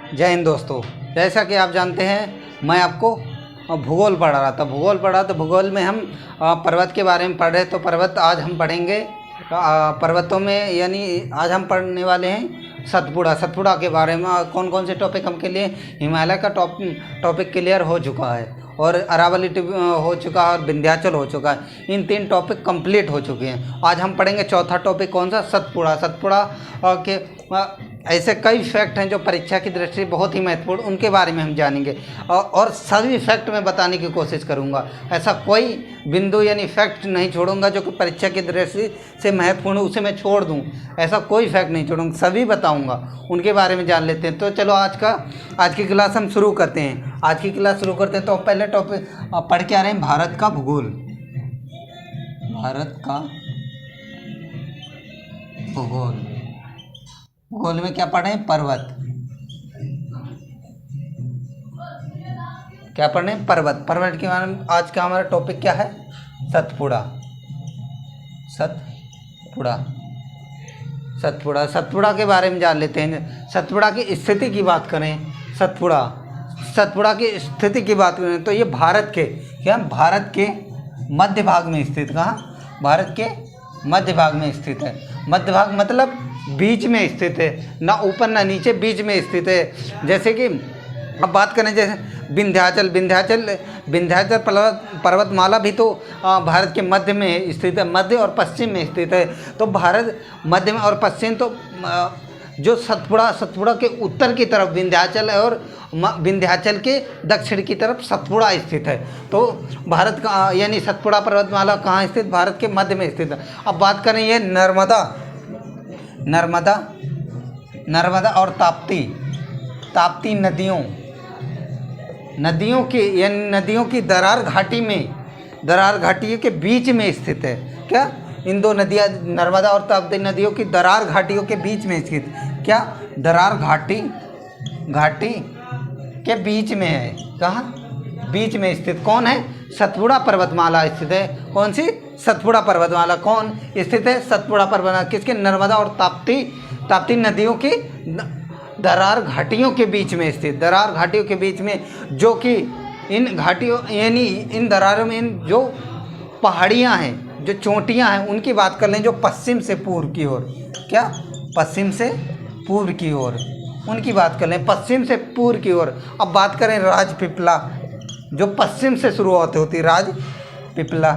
जय हिंद दोस्तों। जैसा कि आप जानते हैं, मैं आपको भूगोल पढ़ा रहा था। तो भूगोल में हम पर्वत के बारे में पढ़ रहे। तो पर्वत आज हम पढ़ेंगे पर्वतों में, यानी आज हम पढ़ने वाले हैं सतपुड़ा के बारे में। कौन कौन से टॉपिक हम के लिए, हिमालय का टॉपिक क्लियर हो चुका है, और अरावली हो चुका है, और विंध्याचल हो चुका है। इन 3 टॉपिक कंप्लीट हो चुके हैं। आज हम पढ़ेंगे चौथा टॉपिक। कौन सा? सतपुड़ा के ऐसे कई फैक्ट हैं जो परीक्षा की दृष्टि से बहुत ही महत्वपूर्ण, उनके बारे में हम जानेंगे, और सभी फैक्ट में बताने की कोशिश करूंगा। ऐसा कोई बिंदु यानी फैक्ट नहीं छोड़ूंगा जो कि परीक्षा की दृष्टि से महत्वपूर्ण, उसे मैं छोड़ दूं। ऐसा कोई फैक्ट नहीं छोड़ूंगा, सभी बताऊंगा। उनके बारे में जान लेते हैं। तो चलो आज की क्लास हम शुरू करते हैं। तो पहले टॉपिक पढ़ के आ रहे हैं, भारत का भूगोल। भारत का भूगोल में क्या पढ़े? पर्वत। क्या पढ़े? पर्वत के बारे में आज का हमारा टॉपिक क्या है? सतपुड़ा। सतपुड़ा के बारे में जान लेते हैं। सतपुड़ा की स्थिति की बात करें, सतपुड़ा की स्थिति की बात करें तो ये भारत के मध्य भाग में स्थित। कहाँ? भारत के मध्य भाग में स्थित है। मध्य भाग मतलब बीच में स्थित है, ना ऊपर ना नीचे, बीच में स्थित है। जैसे कि अब बात करें, जैसे विंध्याचल पर्वतमाला भी तो भारत के मध्य में स्थित है, मध्य और पश्चिम में स्थित है। तो भारत मध्य में और पश्चिम, तो जो सतपुड़ा के उत्तर की तरफ विंध्याचल है, और विंध्याचल के दक्षिण की तरफ सतपुड़ा स्थित है। तो भारत का यानी सतपुड़ा पर्वतमाला कहाँ स्थित? भारत के मध्य में स्थित है। अब बात करें ये नर्मदा और ताप्ती नदियों की दरार घाटियों के बीच में स्थित है। क्या? इन दो नदियाँ, नर्मदा और ताप्ती नदियों की दरार घाटियों के बीच में स्थित। क्या? दरार घाटी के बीच में है। कहाँ? बीच में स्थित कौन है? सतपुड़ा पर्वतमाला स्थित है। कौन सी? सतपुड़ा पर्वतमाला। कौन स्थित है? सतपुड़ा पर्वतमाला। किसके? नर्मदा और ताप्ती नदियों की दरार घाटियों के बीच में स्थित। दरार घाटियों के बीच में, जो कि इन घाटियों यानी इन दरारों में इन जो पहाड़ियाँ हैं, जो चोटियाँ हैं, उनकी बात कर लें, जो पश्चिम से पूर्व की ओर। क्या? पश्चिम से पूर्व की ओर, उनकी बात कर लें, पश्चिम से पूर्व की ओर। अब बात करें राजपीपला, जो पश्चिम से शुरुआत होती, राजपीपला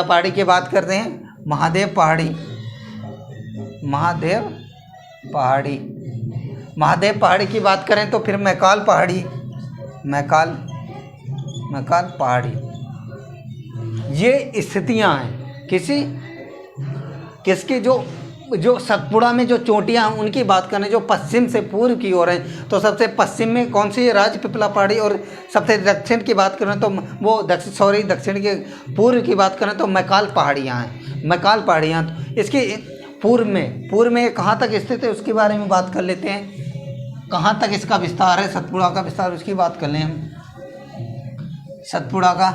पहाड़ी की बात करते हैं। महादेव पहाड़ी की बात करें तो फिर मैकाल पहाड़ी। ये स्थितियां हैं किसकी? जो सतपुड़ा में जो चोटियां हैं, उनकी बात करें, जो पश्चिम से पूर्व की ओर हैं। तो सबसे पश्चिम में कौन सी है? राजपीपला पहाड़ी। और सबसे दक्षिण की बात करें तो दक्षिण के पूर्व की बात करें तो मैकाल पहाड़ियाँ इसकी पूर्व में कहाँ तक स्थित है, उसके बारे में बात कर लेते हैं। कहाँ तक इसका विस्तार है? सतपुड़ा का विस्तार, उसकी बात कर लें हम। सतपुड़ा का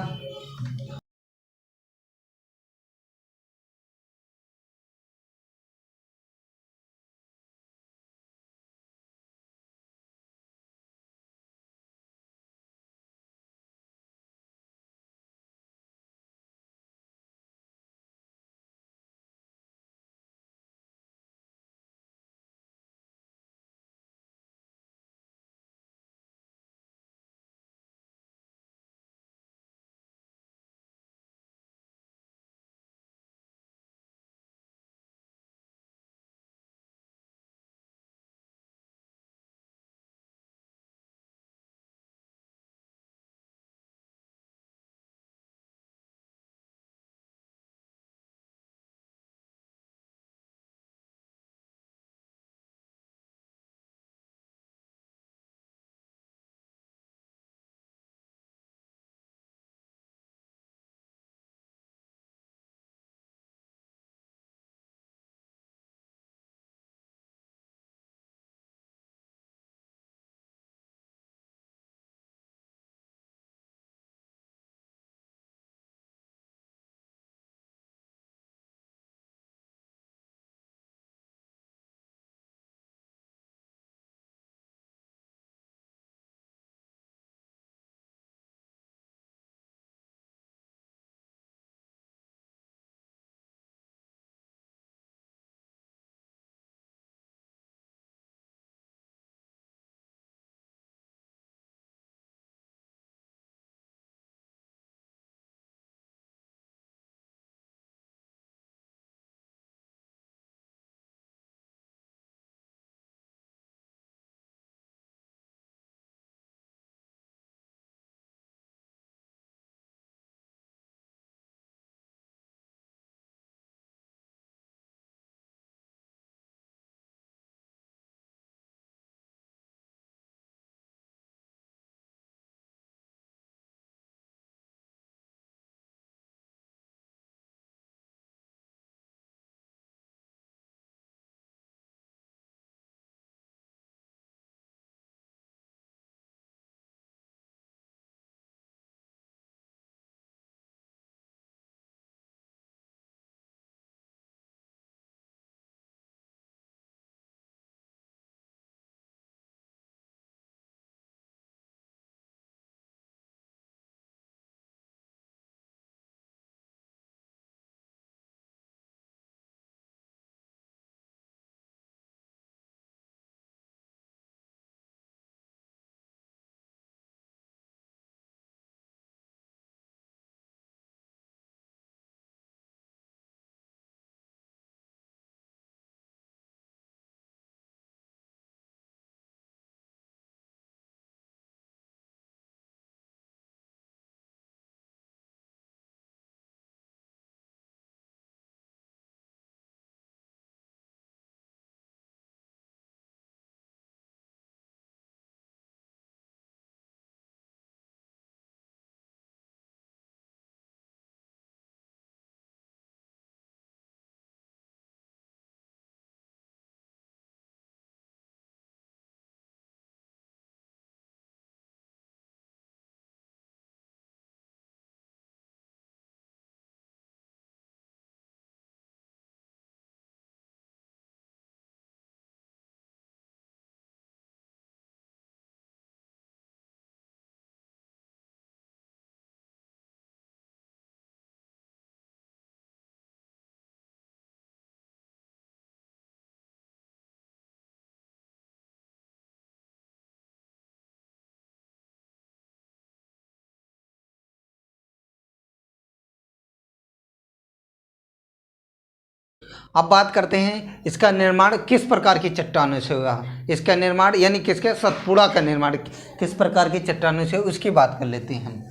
अब बात करते हैं इसका निर्माण किस प्रकार की चट्टानों से हुआ। इसका निर्माण यानी किसके, सतपुड़ा का निर्माण किस प्रकार की चट्टानों से, उसकी बात कर लेते हैं हम।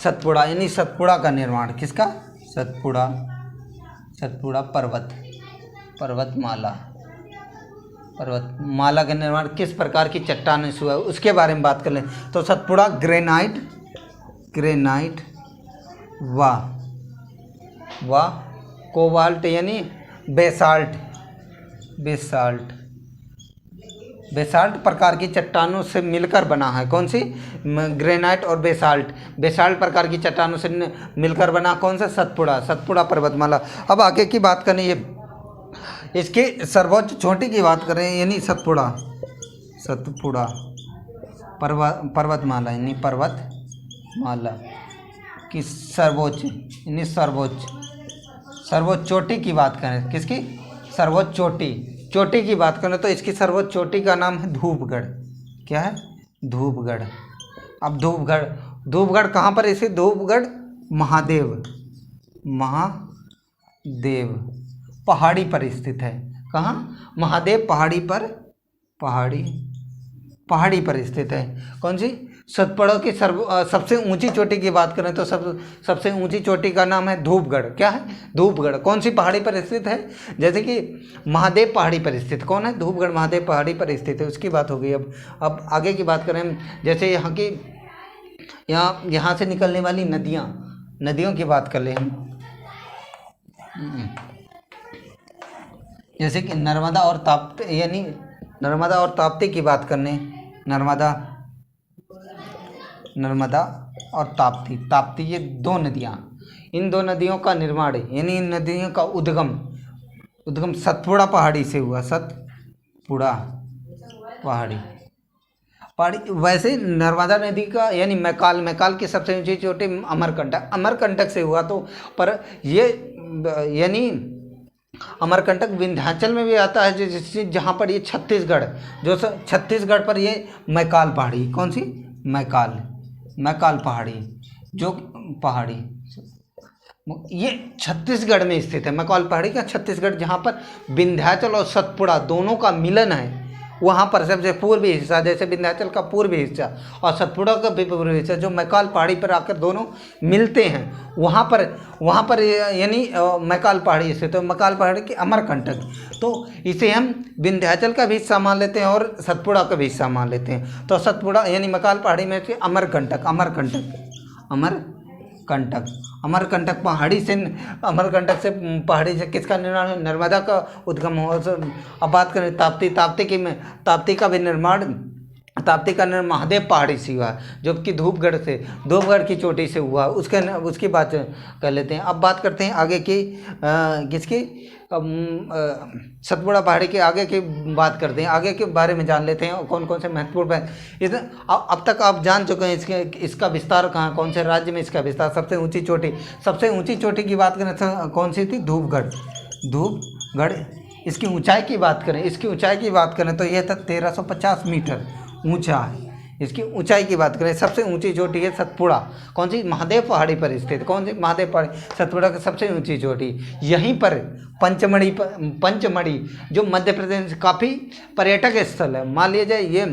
सतपुड़ा यानी सतपुड़ा का निर्माण किसका, सतपुड़ा, सतपुड़ा पर्वतमाला का निर्माण किस प्रकार की चट्टानों से हुआ उसके बारे में बात कर लें। तो सतपुड़ा ग्रेनाइट व कोबाल्ट यानी बेसाल्ट प्रकार की चट्टानों से मिलकर बना है। कौन सी, ग्रेनाइट और बेसाल्ट प्रकार की चट्टानों से मिलकर बना कौन सा, सतपुड़ा पर्वतमाला। अब आगे की बात करें, ये इसकी सर्वोच्च चोटी की बात करें यानी सतपुड़ा पर्वतमाला यानी पर्वतमाला की सर्वोच्च चोटी की बात करें, किसकी, सर्वोच्च चोटी की बात करें तो इसकी सर्वोच्च चोटी का नाम है धूपगढ़। क्या है, धूपगढ़। अब धूपगढ़ कहाँ पर, इसे धूपगढ़ महादेव पहाड़ी पर स्थित है। कहाँ, महादेव पहाड़ी पर स्थित है। कौन सी, सतपुड़ा की सबसे ऊंची चोटी की बात करें तो सबसे ऊंची चोटी का नाम है धूपगढ़। क्या है, धूपगढ़। कौन सी पहाड़ी पर स्थित है, जैसे कि महादेव पहाड़ी पर स्थित, कौन है, धूपगढ़ महादेव पहाड़ी पर स्थित है, उसकी बात हो गई। अब आगे की बात करें, जैसे यहाँ से निकलने वाली नदियों की बात कर ले हम। जैसे कि नर्मदा और ताप्ती की बात करने, नर्मदा और ताप्ती ये दो नदियाँ, इन दो नदियों का निर्माण यानी इन नदियों का उद्गम सतपुड़ा पहाड़ी से हुआ। सतपुड़ा पहाड़ी। वैसे नर्मदा नदी का यानी मैकाल की सबसे ऊंची चोटी अमरकंटक से हुआ। तो पर ये यानी अमरकंटक विंध्याचल में भी आता है, जहाँ पर ये छत्तीसगढ़ पर ये मैकाल पहाड़ी, कौन सी, मैकाल पहाड़ी, जो पहाड़ी ये छत्तीसगढ़ में स्थित है। मैकाल पहाड़ी का छत्तीसगढ़, जहाँ पर विंध्याचल और सतपुड़ा दोनों का मिलन है, वहाँ पर सबसे पूर्वी हिस्सा, जैसे विंध्याचल का पूर्वी हिस्सा और सतपुड़ा का भी पूर्वी हिस्सा, जो मैकाल पहाड़ी पर आकर दोनों मिलते हैं, वहाँ पर यानी मैकाल पहाड़ी से, तो मैकाल पहाड़ी की अमरकंटक, तो इसे हम विंध्याचल का भी हिस्सा मान लेते हैं और सतपुड़ा का भी हिस्सा मान लेते हैं। तो सतपुड़ा यानी मैकाल पहाड़ी में से अमरकंटक अमरकंटक पहाड़ी से किसका निर्माण है, नर्मदा का उद्गम हो। अब बात करें ताप्ती का भी निर्माण महादेव पहाड़ी से हुआ, जो कि धूपगढ़ की चोटी से हुआ। उसकी बात कर लेते हैं। अब बात करते हैं आगे की, किसकी, सतपुड़ा पहाड़ी के आगे की बात करते हैं, आगे के बारे में जान लेते हैं कौन कौन से महत्वपूर्ण है। अब तक आप जान चुके हैं इसका विस्तार कहाँ, कौन से राज्य में इसका विस्तार। सबसे ऊंची चोटी की बात करें तो कौन सी थी, धूपगढ़। इसकी ऊंचाई की बात करें तो यह था 1350 मीटर ऊंचा है। इसकी ऊंचाई की बात करें, सबसे ऊंची चोटी है सतपुड़ा, कौन सी, महादेव पहाड़ी पर स्थित। कौन सी, महादेव पहाड़ी, सतपुड़ा की सबसे ऊंची चोटी। यहीं पर पंचमढ़ी जो मध्य प्रदेश काफ़ी पर्यटक स्थल है। मान लिया जाए ये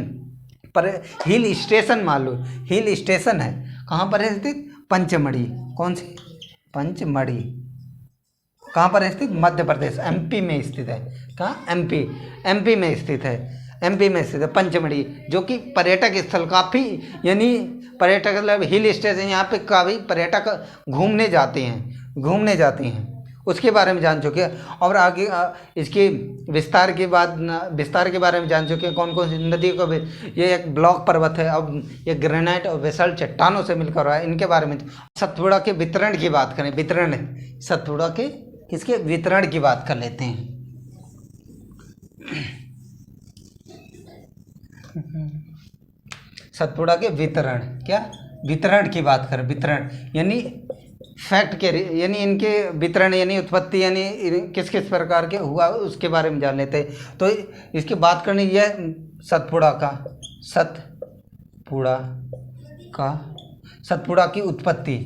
हिल स्टेशन है। कहाँ पर है स्थित, पंचमढ़ी। कौन सी, पंचमढ़ी कहाँ पर स्थित, मध्य प्रदेश, एमपी में स्थित है। कहाँ, एमपी में स्थित है। पंचमढ़ी, जो कि पर्यटक स्थल काफ़ी, यानी पर्यटक मतलब हिल स्टेशन, यहाँ पे काफ़ी पर्यटक घूमने जाते हैं। उसके बारे में जान चुके हैं। और आगे इसके विस्तार के बारे में जान चुके हैं, कौन कौन सी नदियों को भी। ये एक ब्लॉक पर्वत है। अब ये ग्रेनाइट और बेसाल्ट चट्टानों से मिलकर रहा है। इनके बारे में सतपुड़ा के वितरण की बात करें, सतपुड़ा के किसके वितरण की बात कर लेते हैं। सतपुड़ा के वितरण की बात करें, वितरण यानी फैक्ट के, यानी इनके वितरण यानी उत्पत्ति यानी किस प्रकार के हुआ उसके बारे में जान लेते हैं। तो इसकी बात करनी यह सतपुड़ा की उत्पत्ति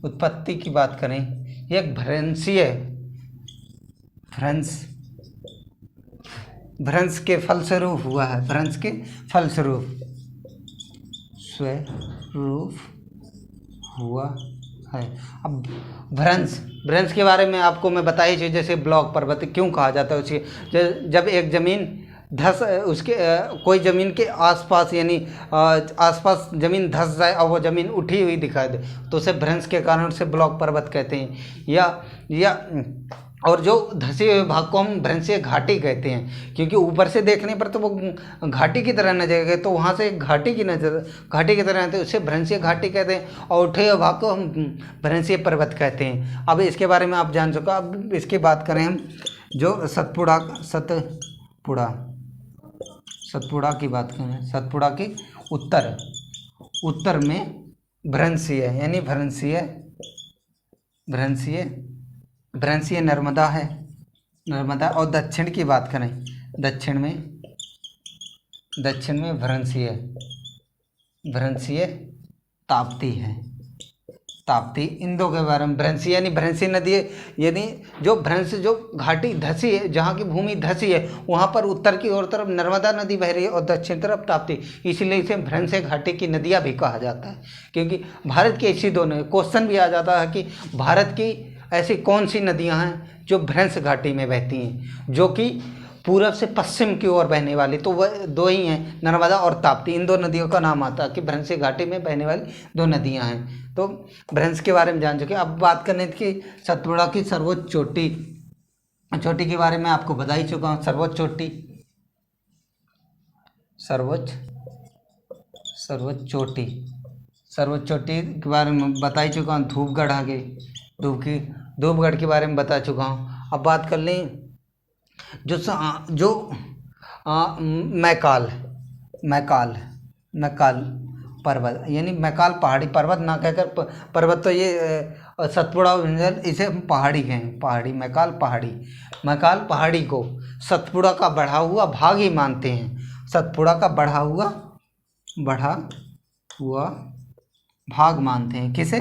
उत्पत्ति की बात करें, एक भ्रंशीय भ्रंश के फलस्वरूप हुआ है, भ्रंश के फलस्वरूप स्वरूप हुआ है। अब भ्रंश के बारे में आपको मैं बताई थी, जैसे ब्लॉक पर्वत क्यों कहा जाता है उसे, जब एक ज़मीन धस उसके कोई ज़मीन के आसपास यानी आसपास ज़मीन धस जाए और वो ज़मीन उठी हुई दिखाई दे तो उसे भ्रंश के कारण उसे ब्लॉक पर्वत कहते हैं। या और जो धसे हुए भाग को हम भ्रंशीय घाटी कहते हैं, क्योंकि ऊपर से देखने पर तो वो घाटी की तरह नजर आएगा, तो वहाँ से घाटी की तरह आते उसे भ्रंशीय घाटी कहते हैं, और उठे हुए भाग को हम भ्रंशीय पर्वत कहते हैं। अब इसके बारे में आप जान चुका। अब इसकी बात करें हम, जो सतपुड़ा की बात करें, सतपुड़ा के उत्तर में भ्रंशीय यानी भ्रंशीय नर्मदा है, नर्मदा। और दक्षिण की बात करें, दक्षिण में भ्रंशीय ताप्ती है, ताप्ती। इन दो के बारे में भ्रंशी यानी भ्रंशी नदी है, यानी जो भ्रंश जो घाटी धसी है, जहाँ की भूमि धसी है वहाँ पर उत्तर की ओर तरफ नर्मदा नदी बह रही है और दक्षिण तरफ ताप्ती, इसलिए इसे भ्रंशीय घाटी की नदियाँ भी कहा जाता है। क्योंकि भारत की ऐसी दोनों क्वेश्चन भी आ जाता है कि भारत की ऐसी कौन सी नदियाँ हैं जो भ्रंश घाटी में बहती हैं, जो कि पूरब से पश्चिम की ओर बहने वाली, तो वह दो ही हैं, नर्मदा और ताप्ती। इन दो नदियों का नाम आता है कि भ्रंशी घाटी में बहने वाली दो नदियां हैं। तो भ्रंश के बारे में जान चुके। अब बात करने की सतपुड़ा की सर्वोच्च चोटी के बारे में आपको बता ही चुका हूँ। सर्वोच्च चोटी के बारे में बता ही चुका हूँ। धूपगढ़ आ गई, धूपगढ़ के बारे में बता चुका हूँ। अब बात कर लें जो मैकाल पर्वत यानी मैकाल पहाड़ी पर्वत ना कहकर पर्वत, तो ये सतपुड़ा इसे हम पहाड़ी कहें, मैकाल पहाड़ी को सतपुड़ा का बढ़ा हुआ भाग ही मानते हैं। सतपुड़ा का बढ़ा हुआ भाग मानते हैं। किसे?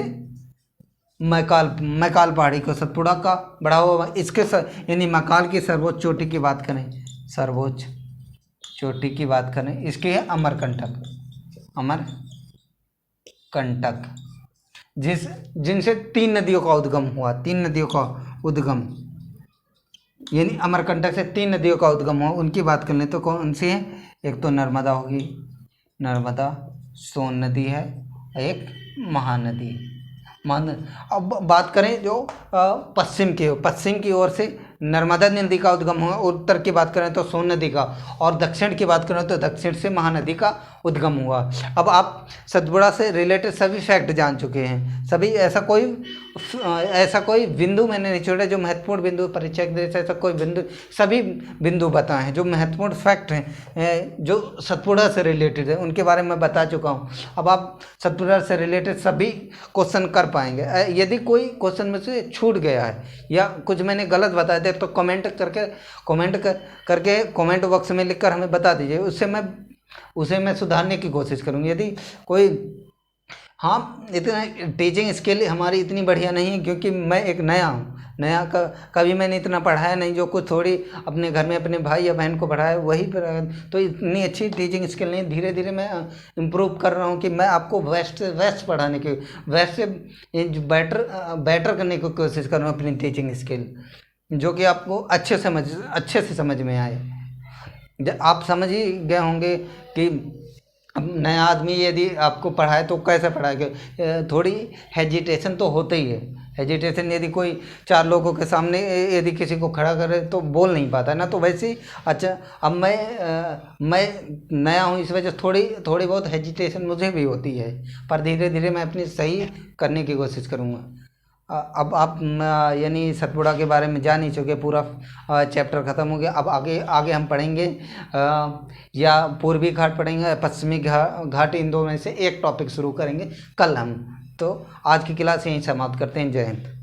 मैकाल पहाड़ी को सतपुड़ा का बढ़ा हुआ। इसके यानी मैकाल की सर्वोच्च चोटी की बात करें, इसकी है अमरकंटक, जिनसे 3 नदियों का उद्गम यानी अमरकंटक से 3 नदियों का उद्गम हुआ। उनकी बात कर लें तो कौन सी है? एक तो नर्मदा होगी, सोन नदी है, एक महानदी। अब बात करें जो पश्चिम की ओर से नर्मदा नदी का उद्गम हुआ, उत्तर की बात करें तो सोन नदी का, और दक्षिण की बात करें तो दक्षिण से महानदी का उद्गम हुआ। अब आप सतपुड़ा से रिलेटेड सभी फैक्ट जान चुके हैं। सभी ऐसा कोई बिंदु मैंने नहीं छोड़ा जो महत्वपूर्ण बिंदु परिचय जैसे ऐसा कोई बिंदु, सभी बिंदु बताए हैं जो महत्वपूर्ण फैक्ट हैं जो सतपुड़ा से रिलेटेड है, उनके बारे में बता चुका हूँ। अब आप सतपुड़ा से रिलेटेड सभी क्वेश्चन कर पाएंगे। यदि कोई क्वेश्चन में से छूट गया है या कुछ मैंने गलत बताया था तो कमेंट करके कमेंट बॉक्स में लिखकर हमें बता दीजिए, उसे मैं सुधारने की कोशिश करूँगी। यदि कोई इतना टीचिंग स्किल हमारी इतनी बढ़िया नहीं है, क्योंकि मैं एक नया कभी मैंने इतना पढ़ाया नहीं, जो कुछ थोड़ी अपने घर में अपने भाई या बहन को पढ़ाया वही पर, तो इतनी अच्छी टीचिंग स्किल नहीं। धीरे धीरे मैं इम्प्रूव कर रहा हूँ कि मैं आपको बेस्ट पढ़ाने की, बेस्ट से बेटर करने की कोशिश कर रहा हूँ अपनी टीचिंग स्किल, जो कि आपको अच्छे से समझ में आए। आप समझ ही गए होंगे कि अब नया आदमी यदि आपको पढ़ाए तो कैसे पढ़ाएगा, थोड़ी हेजिटेशन तो होता ही है। हेजिटेशन यदि कोई 4 लोगों के सामने यदि किसी को खड़ा करे तो बोल नहीं पाता ना, तो वैसे ही अच्छा अब मैं नया हूँ, इस वजह से थोड़ी बहुत हेजिटेशन मुझे भी होती है, पर धीरे धीरे मैं अपनी सही करने की कोशिश करूँगा। अब आप यानी सतपुड़ा के बारे में जान ही चुके, पूरा चैप्टर ख़त्म हो गया। अब आगे हम पढ़ेंगे या पूर्वी घाट पढ़ेंगे, पश्चिमी घाट, इन दो में से एक टॉपिक शुरू करेंगे कल हम। तो आज की क्लास यहीं समाप्त करते हैं। जय हिंद।